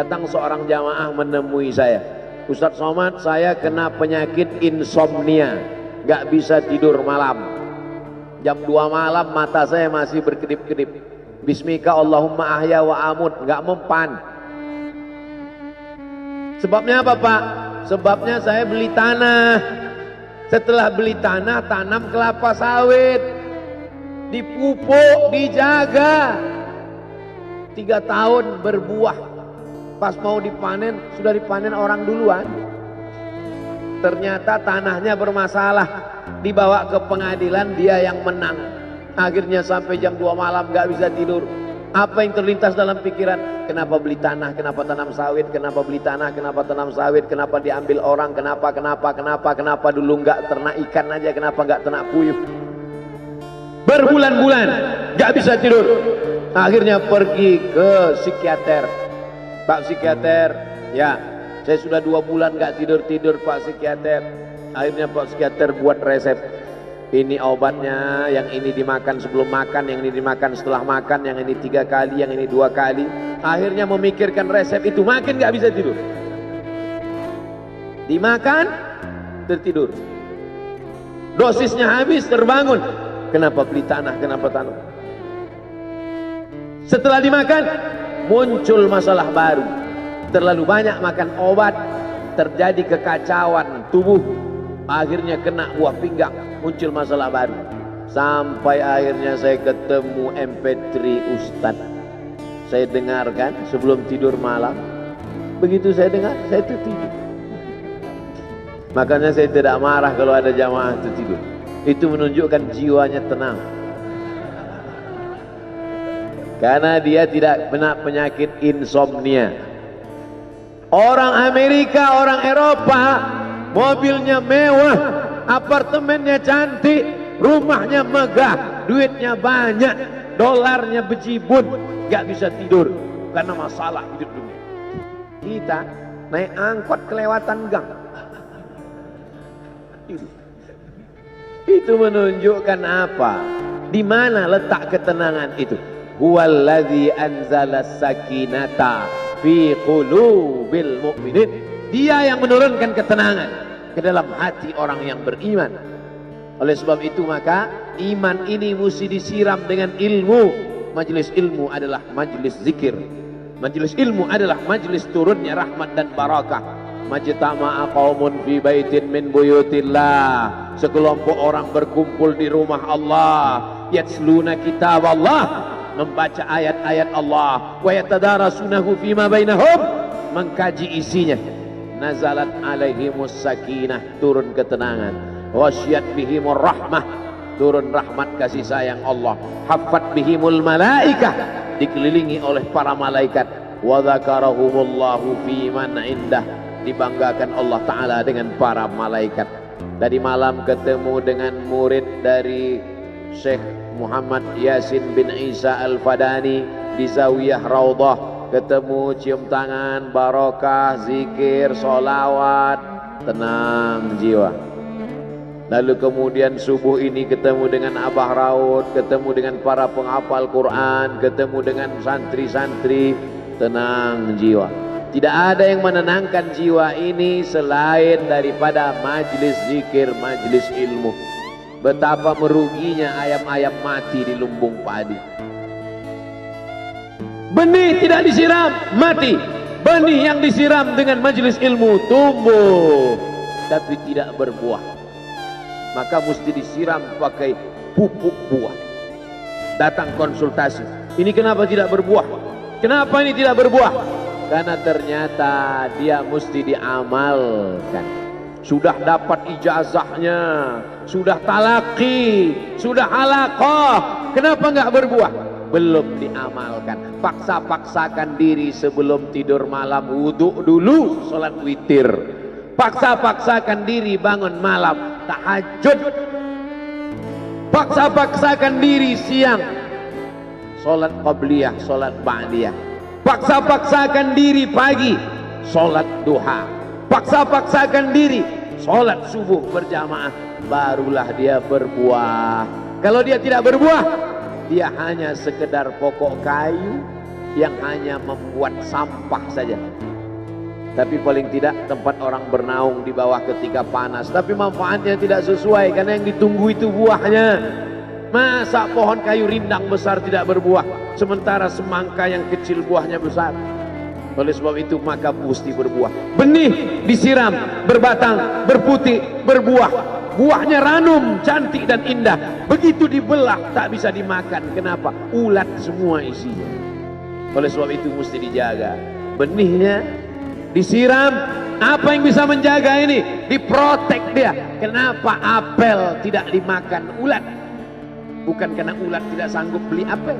Datang seorang jamaah menemui saya, Ustadz Somad, saya kena penyakit insomnia, gak bisa tidur malam. Jam 2 malam mata saya masih berkedip-kedip. Bismika Allahumma ahya wa amut, gak mempan. Sebabnya apa Pak? Sebabnya saya beli tanah. Setelah beli tanah, tanam kelapa sawit, dipupuk, dijaga, 3 tahun berbuah. Pas mau dipanen, sudah dipanen orang duluan. Ternyata tanahnya bermasalah. Dibawa ke pengadilan, dia yang menang. Akhirnya sampai jam 2 malam gak bisa tidur. Apa yang terlintas dalam pikiran? Kenapa beli tanah, kenapa tanam sawit, kenapa beli tanah, kenapa tanam sawit, kenapa diambil orang, kenapa dulu gak ternak ikan aja, kenapa gak ternak puyuh. Berbulan-bulan gak bisa tidur. Akhirnya pergi ke psikiater. Pak psikiater, ya saya sudah 2 bulan gak tidur-tidur Pak psikiater. Akhirnya Pak psikiater buat resep. Ini obatnya, yang ini dimakan sebelum makan, yang ini dimakan setelah makan, yang ini 3 kali, yang ini 2 kali. Akhirnya memikirkan resep itu, makin gak bisa tidur. Dimakan, tertidur. Dosisnya habis, terbangun. Kenapa beli tanah, kenapa tanam? Setelah dimakan, muncul masalah baru. Terlalu banyak makan obat, terjadi kekacauan tubuh. Akhirnya kena buah pinggang, muncul masalah baru. Sampai akhirnya saya ketemu MP3 Ustadz. Saya dengarkan sebelum tidur malam. Begitu saya dengar, saya tertidur. Makanya saya tidak marah kalau ada jamaah tertidur. Itu menunjukkan jiwanya tenang. Karena dia tidak kena penyakit insomnia. Orang Amerika, orang Eropa, mobilnya mewah, apartemennya cantik, rumahnya megah, duitnya banyak, dolarnya bejibun, gak bisa tidur karena masalah hidup dunia. Kita naik angkot kelewatan gang. Itu menunjukkan apa? Di mana letak ketenangan itu? Huwallazi anzala sakinata fi qulubil mu'minin. Dia yang menurunkan ketenangan ke dalam hati orang yang beriman. Oleh sebab itu maka iman ini mesti disiram dengan ilmu. Majelis ilmu adalah majelis zikir. Majelis ilmu adalah majelis turunnya rahmat dan barakah. Majtama'a qaumun fi baitin min buyutillah. Sekelompok orang berkumpul di rumah Allah, yatsluna kitab Allah, membaca ayat-ayat Allah, wa yatadarasunahu fima bainahum, mengkaji isinya. Nazalat alaihimus sakinah, turun ketenangan. Wasyat bihimur rahmah, turun rahmat kasih sayang Allah. Haffat bihimul malaikah, dikelilingi oleh para malaikat. Wa dzakarahumullahu fi man indah, dibanggakan Allah Ta'ala dengan para malaikat. Tadi malam ketemu dengan murid dari Syekh Muhammad Yasin bin Isa Al-Fadani di Zawiyah Raudhah. Ketemu, cium tangan, barokah, zikir, sholawat, tenang jiwa. Lalu kemudian subuh ini ketemu dengan Abah Raud, ketemu dengan para penghafal Quran, ketemu dengan santri-santri, tenang jiwa. Tidak ada yang menenangkan jiwa ini selain daripada majlis zikir, majlis ilmu. Betapa meruginya ayam-ayam mati di lumbung padi. Benih tidak disiram, mati. Benih yang disiram dengan majlis ilmu tumbuh, tapi tidak berbuah. Maka mesti disiram pakai pupuk buah. Datang konsultasi. Ini kenapa tidak berbuah? Kenapa ini tidak berbuah? Karena ternyata dia mesti diamalkan. Sudah dapat ijazahnya, sudah talaqi, sudah halaqah, kenapa nggak berbuah? Belum diamalkan. Paksa-paksakan diri sebelum tidur malam, wudhu dulu, sholat witir. Paksa-paksakan diri bangun malam, tahajud. Paksa-paksakan diri siang, sholat qabliyah, sholat ba'diyah. Paksa-paksakan diri pagi, sholat duha. Paksa-paksakan diri, sholat subuh berjamaah. Barulah dia berbuah. Kalau dia tidak berbuah, dia hanya sekedar pokok kayu, yang hanya membuat sampah saja. Tapi paling tidak tempat orang bernaung di bawah ketika panas, tapi manfaatnya tidak sesuai karena yang ditunggu itu buahnya. Masa pohon kayu rindang besar tidak berbuah, sementara semangka yang kecil buahnya besar? Oleh sebab itu maka mesti berbuah. Benih disiram, berbatang, berputih, berbuah. Buahnya ranum, cantik dan indah. Begitu dibelah tak bisa dimakan. Kenapa? Ulat semua isinya. Oleh sebab itu mesti dijaga. Benihnya disiram. Apa yang bisa menjaga ini? Diprotek dia. Kenapa apel tidak dimakan ulat? Bukan karena ulat tidak sanggup beli apel,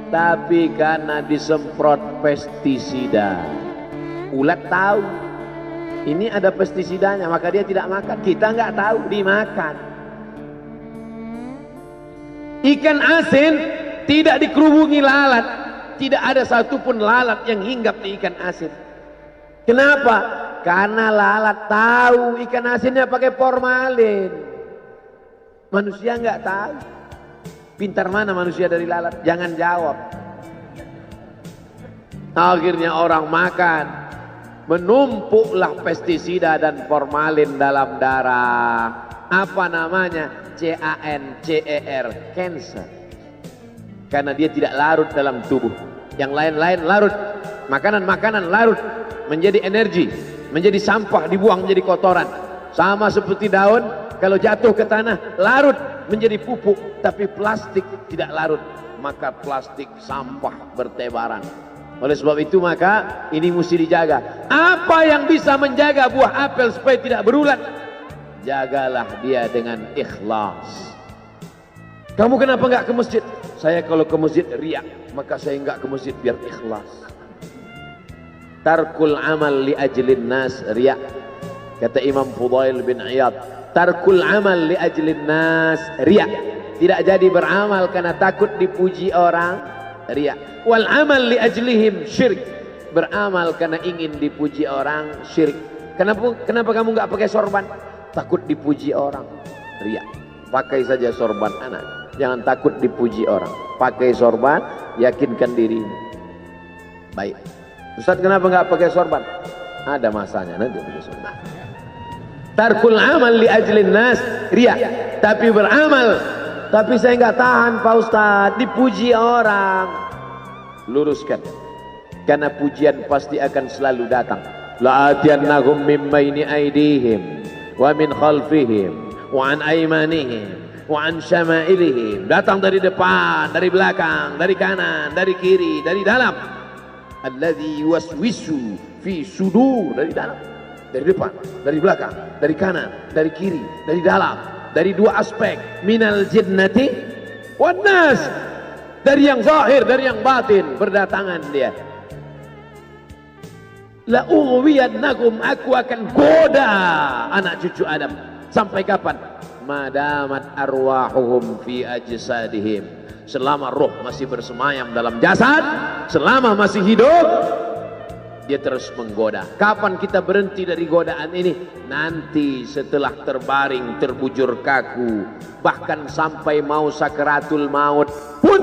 tapi karena disemprot pestisida. Ulat tahu ini ada pestisidanya, maka dia tidak makan. Kita nggak tahu, dimakan. Ikan asin tidak dikerubungi lalat. Tidak ada satupun lalat yang hinggap di ikan asin. Kenapa? Karena lalat tahu ikan asinnya pakai formalin. Manusia nggak tahu. Pintar mana manusia dari lalat? Jangan jawab. Akhirnya orang makan, menumpuklah pestisida dan formalin dalam darah. Apa namanya? CANCER, cancer. Karena dia tidak larut dalam tubuh. Yang lain-lain larut. Makanan-makanan larut menjadi energi, menjadi sampah, dibuang menjadi kotoran. Sama seperti daun, kalau jatuh ke tanah larut menjadi pupuk, tapi plastik tidak larut, maka plastik sampah bertebaran. Oleh sebab itu maka ini mesti dijaga. Apa yang bisa menjaga buah apel supaya tidak berulat? Jagalah dia dengan ikhlas. Kamu kenapa nggak ke masjid? Saya kalau ke masjid riak, maka saya nggak ke masjid biar ikhlas. Tarkul amal li ajlin nas riak. Kata Imam Fudail bin Iyad, tarkul amal li ajlin nas riak. Tidak jadi beramal karena takut dipuji orang, riak. Wal amal li ajlihim syirik. Beramal karena ingin dipuji orang, syirik. Kenapa kamu nggak pakai sorban? Takut dipuji orang, riak. Pakai saja sorban anak, jangan takut dipuji orang. Pakai sorban, yakinkan dirimu. Baik. Ustaz, kenapa nggak pakai sorban? Ada masanya nanti pakai sorban. Tarkul amal li ajlin nas riya. Tapi beramal, tapi saya nggak tahan Pak Ustaz, dipuji orang. Luruskan, karena pujian pasti akan selalu datang. La'atiyannahum min baini aydihim wa min khalfihim wa an aymanihim wa an syama'ilihim. Datang dari depan, dari belakang, dari kanan, dari kiri, dari dalam. Alladzi yuwaswisu fi sudur, dari dalam, dari depan, dari belakang, dari kanan, dari kiri, dari dalam, dari dua aspek, minal jinnati wan nas, dari yang zahir, dari yang batin, berdatangan dia. La ughwiyannakum, aku akan goda anak cucu Adam. Sampai kapan? Madamat arwahuhum fi ajsadihim, selama roh masih bersemayam dalam jasad, selama masih hidup, dia terus menggoda. Kapan kita berhenti dari godaan ini? Nanti setelah terbaring, terbujur kaku, bahkan sampai mau sakaratul maut pun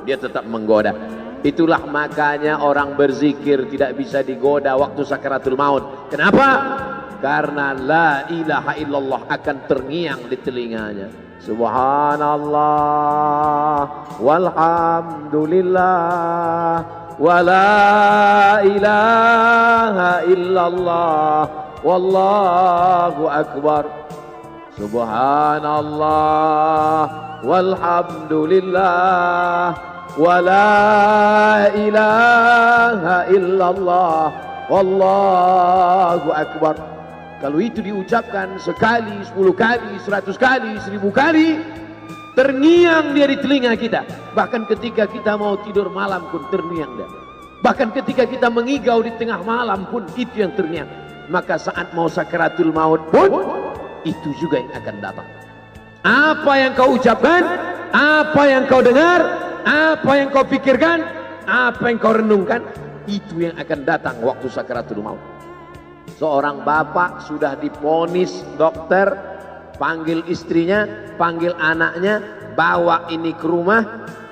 dia tetap menggoda. Itulah makanya orang berzikir tidak bisa digoda waktu sakaratul maut. Kenapa? Karena la ilaha illallah akan terngiang di telinganya. Subhanallah walhamdulillah wa la ilaha illallah wallahu akbar. Subhanallah walhamdulillah wa la ilaha illallah wallahu akbar. Kalau itu diucapkan sekali, 10 kali, 100 kali, 1000 kali, terngiang dia di telinga kita. Bahkan ketika kita mau tidur malam pun terngiang dia. Bahkan ketika kita mengigau di tengah malam pun itu yang terngiang. Maka saat mau sakaratul maut pun itu juga yang akan datang. Apa yang kau ucapkan, apa yang kau dengar, apa yang kau pikirkan, apa yang kau renungkan, itu yang akan datang waktu sakaratul maut. Seorang bapak sudah diponis dokter, panggil istrinya, panggil anaknya, bawa ini ke rumah,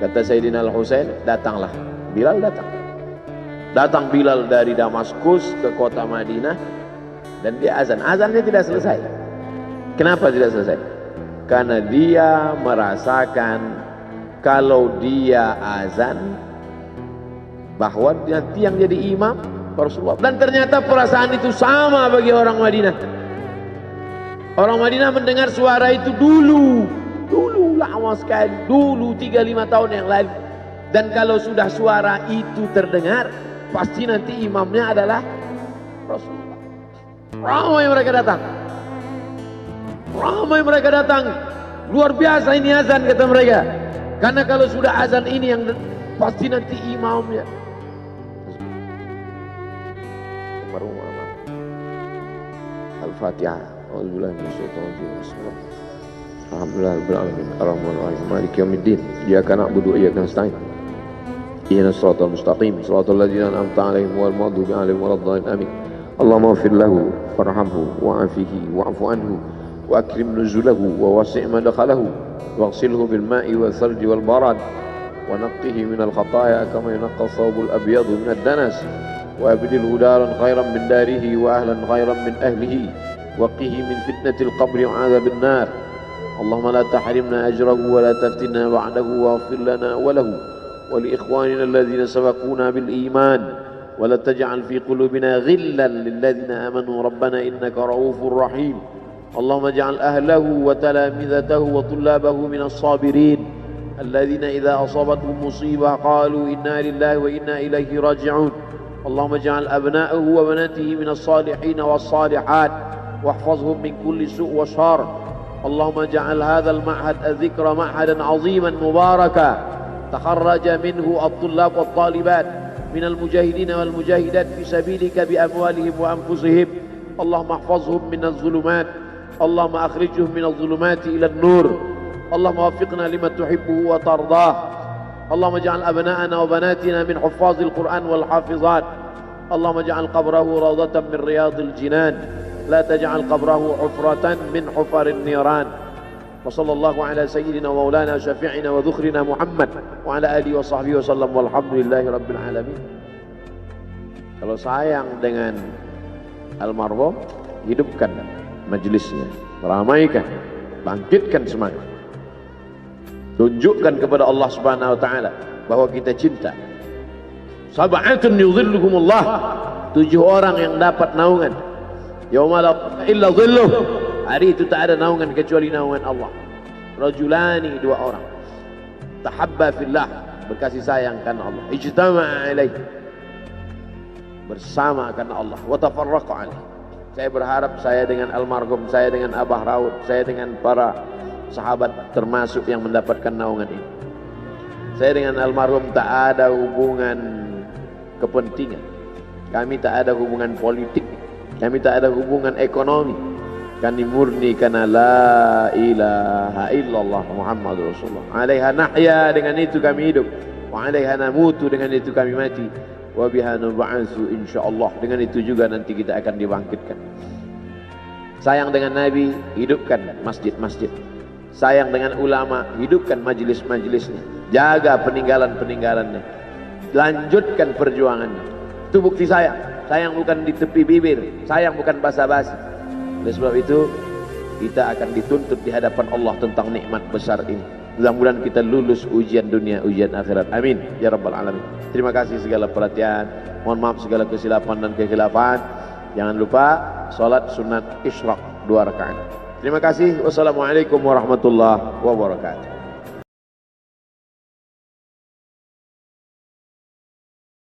Kata Sayyidina Al-Husain, datanglah. Bilal datang. Datang Bilal dari Damaskus ke kota Madinah dan dia azan. Azannya tidak selesai. Kenapa tidak selesai? Karena dia merasakan kalau dia azan bahwa nanti yang jadi imam Rasulullah. Dan ternyata perasaan itu sama bagi orang Madinah. Orang Madinah mendengar suara itu dulu lama sekali, dulu 3-5 tahun yang lalu. Dan kalau sudah suara itu terdengar, pasti nanti imamnya adalah Rasulullah. Ramai mereka datang. Ramai mereka datang. Luar biasa ini azan, kata mereka. Karena kalau sudah azan ini yang pasti nanti imamnya. Al-Fatihah. A'udzubillahi minasyaitonir rajim. Alhamdulillahirabbil alamin. Arrahmanir rahim. Maliki yaumiddin. Iyyaka na'budu wa iyyaka nasta'in. Ihdinas siratal mustaqim. Shiratal ladzina an'amta 'alaihim ghairil maghdubi 'alaihim waladdallin. Amin. Allahumma ighfir lahu warhamhu wa'afihi wa'fu anhu wa akrim nuzulahu wa wasi' madkhalahu waghsilhu bil ma'i wal thalji wal barad wa naqqihi minal khataaya kama yunqqa ath-thawbul abyadu minad danas wa abdilhu daran khairan min darihi wa ahlan khairan min ahlihi wa qihi min fitnatil qabri wa 'adzabil nar. Allahumma la tahrimna ajrahu wa la taftinna ba'dahu waghfir lana wa lahu wa li ikhwanina alladhina sabaquna bil iman wa la taj'al fi qulubina ghillan lil ladzina amanu rabbana innaka ra'ufur rahim. Allahumma ij'al ahlahu wa talamidatahu wa tullabahu minas sabirin alladhina idza asabatuhum musibah qalu inna lillahi wa inna ilaihi raji'un. Allahumma ij'al abna'ahu wa banatihi minas salihin was salihat واحفظهم من كل سوء وشر. اللهم اجعل هذا المعهد الذكر معهدا عظيما مباركا تخرج منه الطلاب والطالبات من المجاهدين والمجاهدات في سبيلك بأموالهم وأنفسهم. اللهم احفظهم من الظلمات. اللهم أخرجهم من الظلمات إلى النور. اللهم وفقنا لما تحبه وترضاه. اللهم اجعل أبناءنا وبناتنا من حفاظ القرآن والحافظات. اللهم اجعل قبره روضة من رياض الجنان لا تجعل قبره حفرة من حفر النيران. وصلى الله على سيدنا ومولانا شفيعنا وذخرنا محمد وعلى آله وصحبه وسلم والحمد لله رب العالمين. Kalau sayang dengan almarhum, hidupkan majelisnya, ramaikan, bangkitkan semangat, tunjukkan kepada Allah Subhanahu wa taala bahwa kita cinta. Sab'atun yudhilluhumullah, 7 orang yang dapat naungan yauma la illa dhilluh, hari itu tak ada naungan kecuali naungan Allah. Rajulani, 2 orang, tahabba fillah, berkasih sayang karena Allah, ijtama'a alaih, bersama karena Allah, wa tafarraqa alaih. Saya berharap saya dengan almarhum, saya dengan Abah Raud, saya dengan para sahabat termasuk yang mendapatkan naungan ini. Saya dengan almarhum tak ada hubungan kepentingan, kami tak ada hubungan politik, kami tak ada hubungan ekonomi. Kami murni karena la ilaha illallah Muhammadur Rasulullah. Alaiha nahya, dengan itu kami hidup. Wa alaiha namutu, dengan itu kami mati. Wa biha nub'atsu insyaallah, dengan itu juga nanti kita akan dibangkitkan. Sayang dengan Nabi, hidupkan masjid-masjid. Sayang dengan ulama, hidupkan majelis-majelisnya. Jaga peninggalan-peninggalannya. Lanjutkan perjuangannya. Itu bukti sayang. Sayang bukan di tepi bibir, sayang bukan basa-basi. Oleh sebab itu, kita akan dituntut di hadapan Allah tentang nikmat besar ini. Mudah-mudahan kita lulus ujian dunia, ujian akhirat. Amin ya rabbal alamin. Terima kasih segala perhatian. Mohon maaf segala kesilapan dan kekhilafan. Jangan lupa salat sunat isyraq 2 rakaat. Terima kasih. Wassalamualaikum warahmatullahi wabarakatuh.